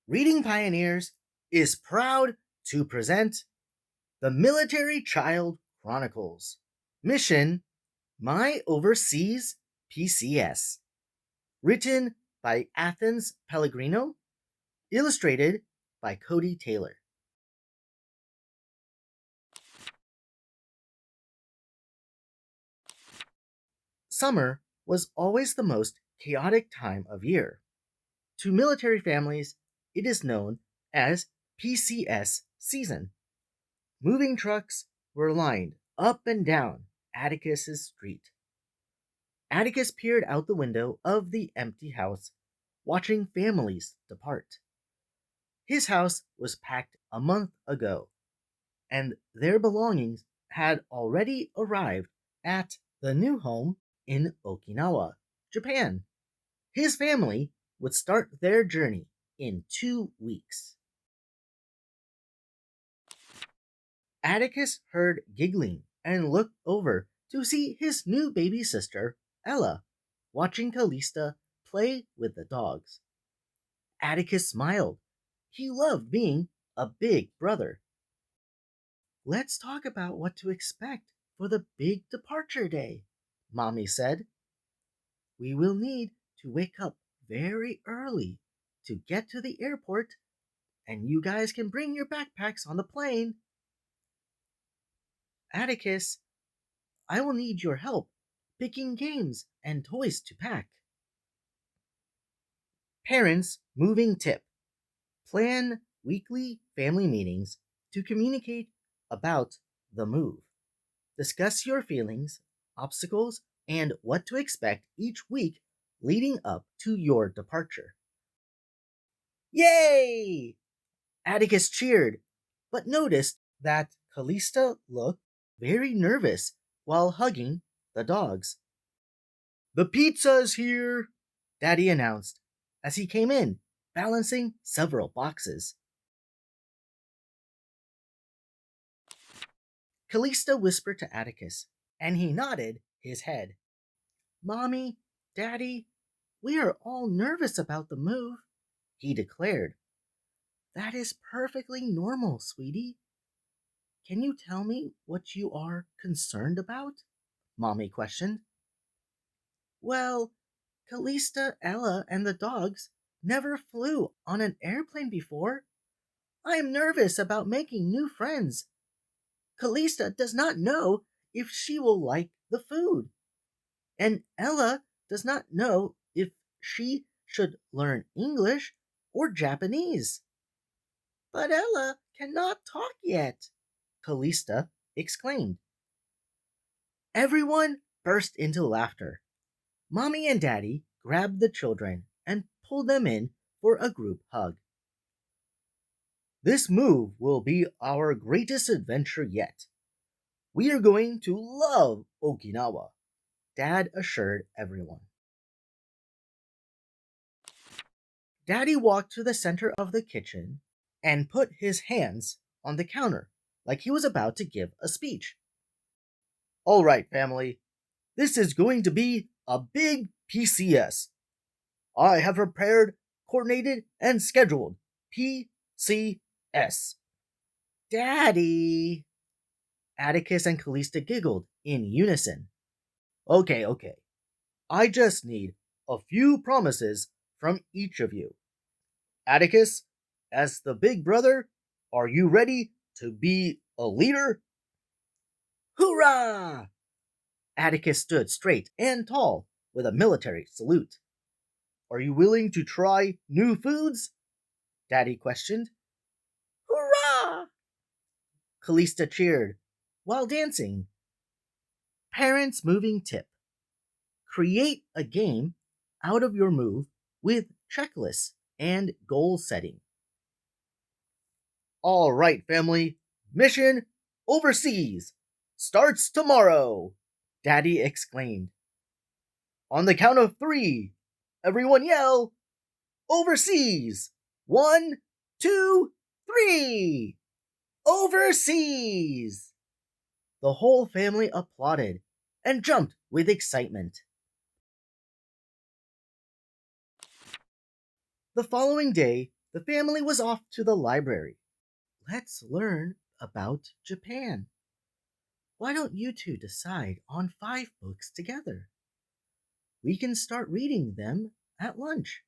Reading Pioneers is proud to present the Military Child Chronicles. Mission My Overseas PCS. Written by Athens Pellegrino. Illustrated by Cody Taylor. Summer was always the most chaotic time of year. To military families, it is known as PCS season. Moving trucks were lined up and down Atticus's street. Atticus peered out the window of the empty house, watching families depart. His house was packed a month ago, and their belongings had already arrived at the new home in Okinawa, Japan. His family would start their journey in 2 weeks. Atticus heard giggling and looked over to see his new baby sister, Ella, watching Callista play with the dogs. Atticus smiled. He loved being a big brother. Let's talk about what to expect for the big departure day, Mommy said. We will need to wake up very early to get to the airport, and you guys can bring your backpacks on the plane. Atticus, I will need your help picking games and toys to pack. Parents moving tip. Plan weekly family meetings to communicate about the move. Discuss your feelings, obstacles, and what to expect each week leading up to your departure. Yay! Atticus cheered, but noticed that Callista looked very nervous while hugging the dogs. The pizza's here, Daddy announced as he came in, balancing several boxes. Callista whispered to Atticus, and he nodded his head. Mommy, Daddy, we are all nervous about the move, he declared. That is perfectly normal, sweetie. Can you tell me what you are concerned about? Mommy questioned. Well, Callista, Ella, and the dogs never flew on an airplane before. I am nervous about making new friends. Callista does not know if she will like the food, and Ella does not know if she should learn English or Japanese. But Ella cannot talk yet, Callista exclaimed. Everyone burst into laughter. Mommy and Daddy grabbed the children and pulled them in for a group hug. This move will be our greatest adventure yet. We are going to love Okinawa, Dad assured everyone. Daddy walked to the center of the kitchen and put his hands on the counter like he was about to give a speech. All right, family, this is going to be a big PCS. I have prepared, coordinated, and scheduled PCS. Daddy! Atticus and Callista giggled in unison. Okay. I just need a few promises from each of you. Atticus, as the big brother, are you ready to be a leader? Hoorah! Atticus stood straight and tall with a military salute. Are you willing to try new foods? Daddy questioned. Hurrah! Callista cheered while dancing. Parents moving tip. Create a game out of your move with checklists and goal setting. All right, family. Mission Overseas starts tomorrow, Daddy exclaimed. On the count of 3, everyone yell, Overseas! 1, 2, 3! Overseas! The whole family applauded and jumped with excitement. The following day, The family was off to the library. Let's learn about Japan. Why don't you two decide on 5 books together? We can start reading them at lunch,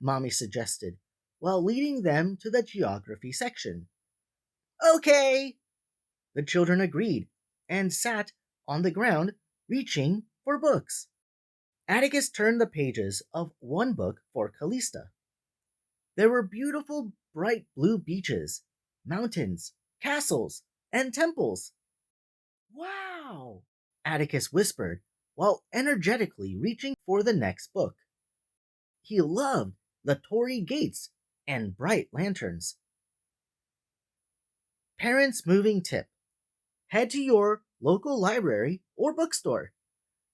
Mommy suggested, while leading them to the geography section. Okay, the children agreed and sat on the ground reaching for books. Atticus turned the pages of one book for Callista. There were beautiful bright blue beaches, mountains, castles, and temples. Wow! Atticus whispered while energetically reaching for the next book. He loved the torii gates and bright lanterns. Parents' moving tip: head to your local library or bookstore.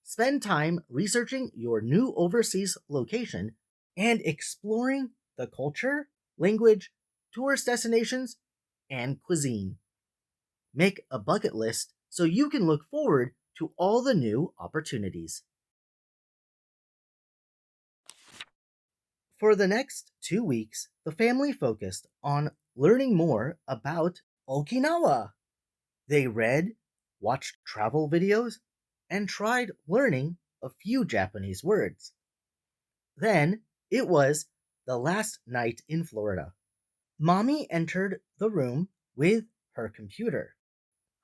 Spend time researching your new overseas location and exploring the culture, language, tourist destinations, and cuisine. Make a bucket list so you can look forward to all the new opportunities. For the next 2 weeks, the family focused on learning more about Okinawa. They read, watched travel videos, and tried learning a few Japanese words. Then it was the last night in Florida. Mommy entered the room with her computer.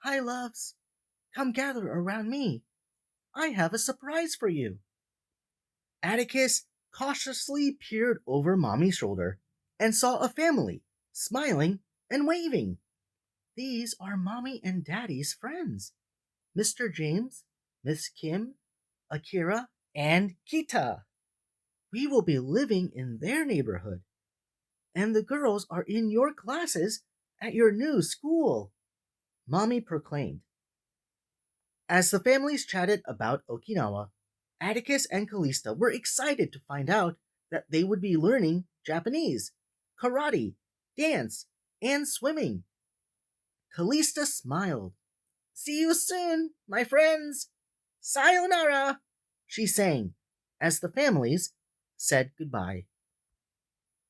Hi, loves. Come gather around me. I have a surprise for you. Atticus cautiously peered over Mommy's shoulder and saw a family, smiling and waving. These are Mommy and Daddy's friends, Mr. James, Miss Kim, Akira, and Kita. We will be living in their neighborhood, and the girls are in your classes at your new school, Mommy proclaimed. As the families chatted about Okinawa, Atticus and Callista were excited to find out that they would be learning Japanese, karate, dance, and swimming. Callista smiled. See you soon, my friends. Sayonara, she sang as the families said goodbye.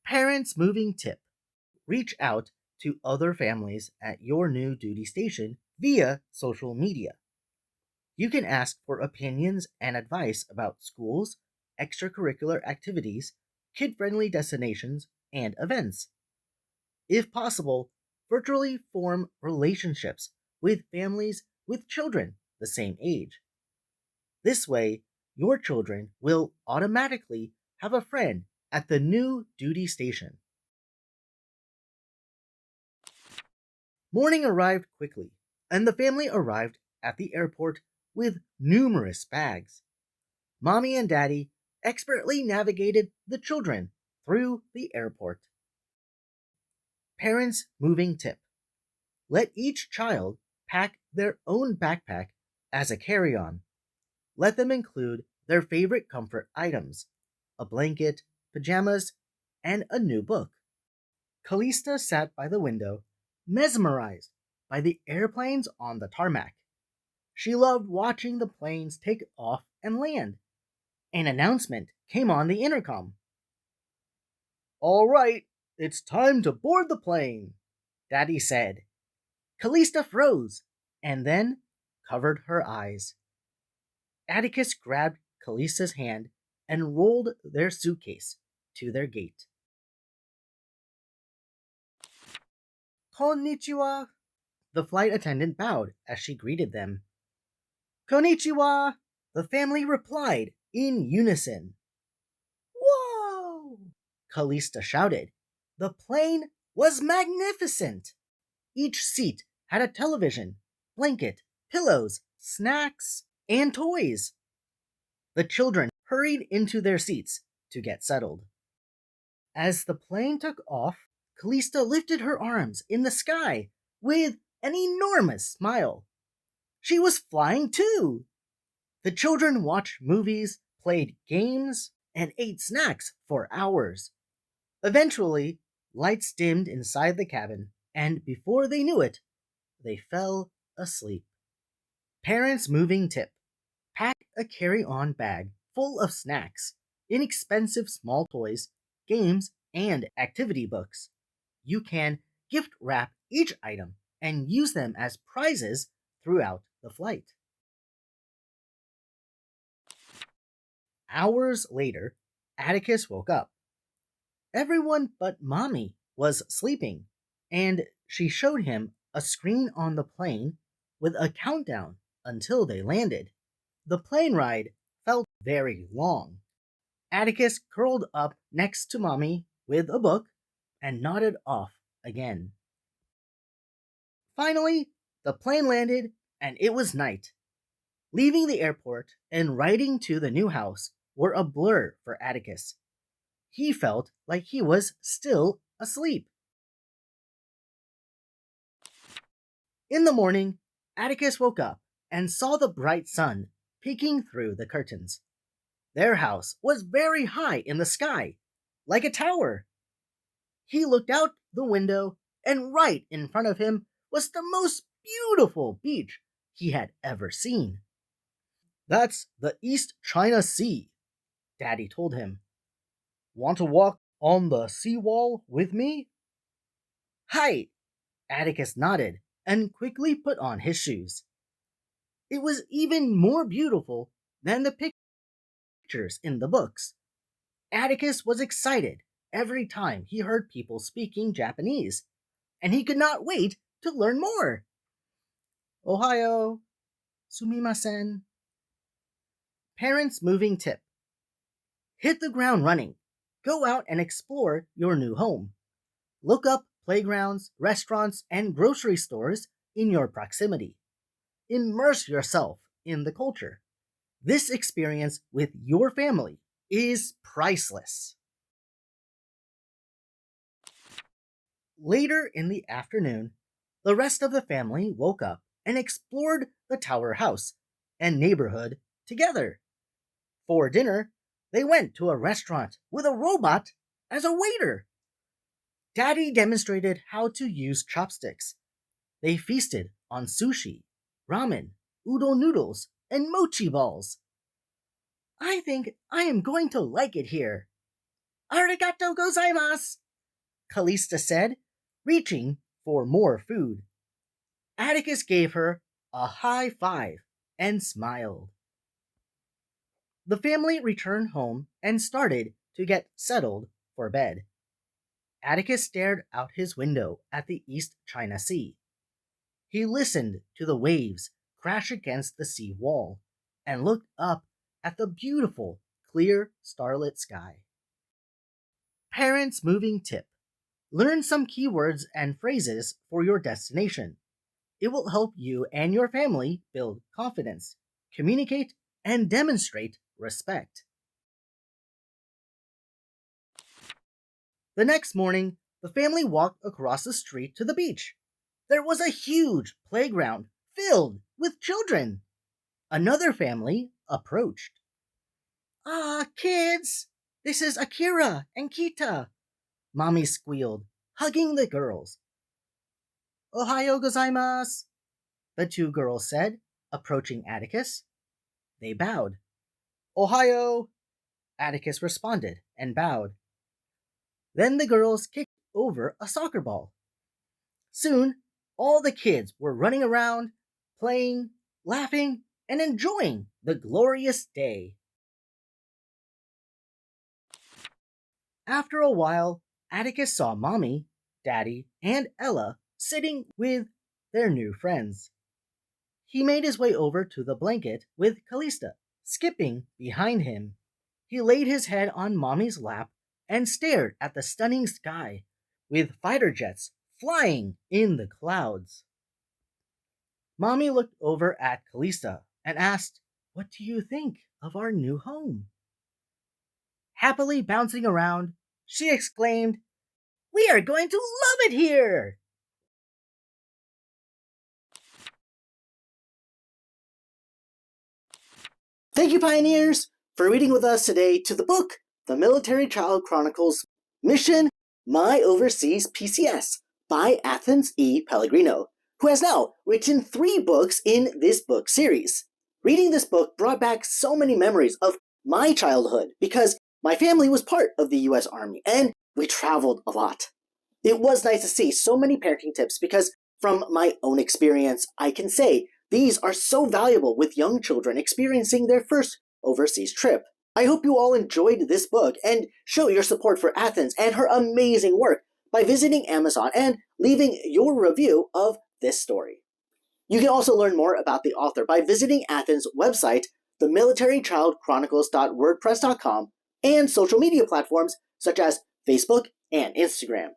Parents' moving tip: reach out to other families at your new duty station via social media. You can ask for opinions and advice about schools, extracurricular activities, kid friendly destinations, and events. If possible, virtually form relationships with families with children the same age. This way, your children will automatically have a friend at the new duty station. Morning arrived quickly, and the family arrived at the airport with numerous bags. Mommy and Daddy expertly navigated the children through the airport. Parents' moving tip: let each child pack their own backpack as a carry on. Let them include their favorite comfort items: a blanket, pajamas, and a new book. Callista sat by the window, mesmerized by the airplanes on the tarmac. She loved watching the planes take off and land. An announcement came on the intercom. All right, it's time to board the plane, Daddy said. Callista froze and then covered her eyes. Atticus grabbed Callista's hand and rolled their suitcase to their gate. Konnichiwa. The flight attendant bowed as she greeted them. Konnichiwa, the family replied in unison. Whoa! Callista shouted. The plane was magnificent. Each seat had a television, blanket, pillows, snacks, and toys. The children hurried into their seats to get settled. As the plane took off, Callista lifted her arms in the sky with an enormous smile. She was flying too! The children watched movies, played games, and ate snacks for hours. Eventually, lights dimmed inside the cabin, and before they knew it, they fell asleep. Parents' moving tip: pack a carry on bag full of snacks, inexpensive small toys, games, and activity books. You can gift wrap each item and use them as prizes throughout the flight. Hours later, Atticus woke up. Everyone but Mommy was sleeping, and she showed him a screen on the plane with a countdown until they landed. The plane ride felt very long. Atticus curled up next to Mommy with a book and nodded off again. Finally, the plane landed and it was night. Leaving the airport and riding to the new house were a blur for Atticus. He felt like he was still asleep. In the morning, Atticus woke up and saw the bright sun peeking through the curtains. Their house was very high in the sky, like a tower. He looked out the window, and right in front of him was the most beautiful beach he had ever seen. "That's the East China Sea," Daddy told him. "Want to walk on the seawall with me?" "Hi!" Atticus nodded and quickly put on his shoes. It was even more beautiful than the pictures in the books. Atticus was excited every time he heard people speaking Japanese, and he could not wait to learn more. Ohio, sumimasen. Parents' moving tip. Hit the ground running. Go out and explore your new home. Look up playgrounds, restaurants, and grocery stores in your proximity. Immerse yourself in the culture. This experience with your family is priceless. Later in the afternoon, the rest of the family woke up and explored the tower house and neighborhood together. For dinner, they went to a restaurant with a robot as a waiter. Daddy demonstrated how to use chopsticks. They feasted on sushi, ramen, udon noodles, and mochi balls. "I think I am going to like it here." "Arigato gozaimasu," Callista said, reaching for more food. Atticus gave her a high five and smiled. The family returned home and started to get settled for bed. Atticus stared out his window at the East China Sea. He listened to the waves crash against the sea wall and looked up at the beautiful, clear, starlit sky. Parents' moving tip. Learn some keywords and phrases for your destination. It will help you and your family build confidence, communicate, and demonstrate respect. The next morning, the family walked across the street to the beach. There was a huge playground filled with children. Another family approached. "Ah, kids! This is Akira and Kita," Mommy squealed, hugging the girls. "Ohayo gozaimasu," the two girls said, approaching Atticus. They bowed. "Ohio," Atticus responded and bowed. Then the girls kicked over a soccer ball. Soon, all the kids were running around, playing, laughing, and enjoying the glorious day. After a while, Atticus saw Mommy, Daddy, and Ella sitting with their new friends. He made his way over to the blanket with Callista, skipping behind him. He laid his head on Mommy's lap and stared at the stunning sky, with fighter jets flying in the clouds. Mommy looked over at Callista and asked, "What do you think of our new home?" Happily bouncing around, she exclaimed, "We are going to love it here!" Thank you, Pioneers, for reading with us today to the book, The Military Child Chronicles, Mission My Overseas PCS by Athens E. Pellegrino, who has now written 3 books in this book series. Reading this book brought back so many memories of my childhood because my family was part of the U.S. Army, and we traveled a lot. It was nice to see so many parenting tips because from my own experience, I can say these are so valuable with young children experiencing their first overseas trip. I hope you all enjoyed this book and show your support for Athens and her amazing work by visiting Amazon and leaving your review of this story. You can also learn more about the author by visiting Athens' website, the militarychildchronicles.wordpress.com, and social media platforms such as Facebook and Instagram.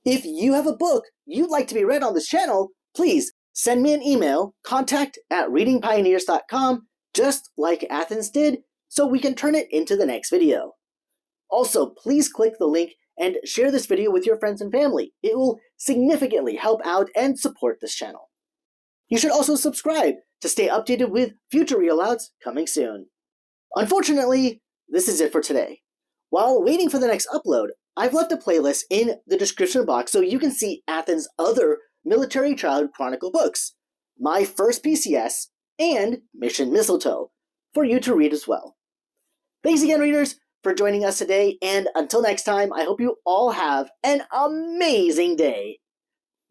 If you have a book you'd like to be read on this channel, please send me an email, contact@readingpioneers.com, just like Athens did, so we can turn it into the next video. Also, please click the link and share this video with your friends and family. It will significantly help out and support this channel. You should also subscribe to stay updated with future real-outs coming soon. Unfortunately, this is it for today. While waiting for the next upload, I've left a playlist in the description box so you can see Athens' other Military Child Chronicle books, My First PCS, and Mission Mistletoe, for you to read as well. Thanks again, readers, for joining us today, and until next time, I hope you all have an amazing day.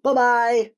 Bye-bye!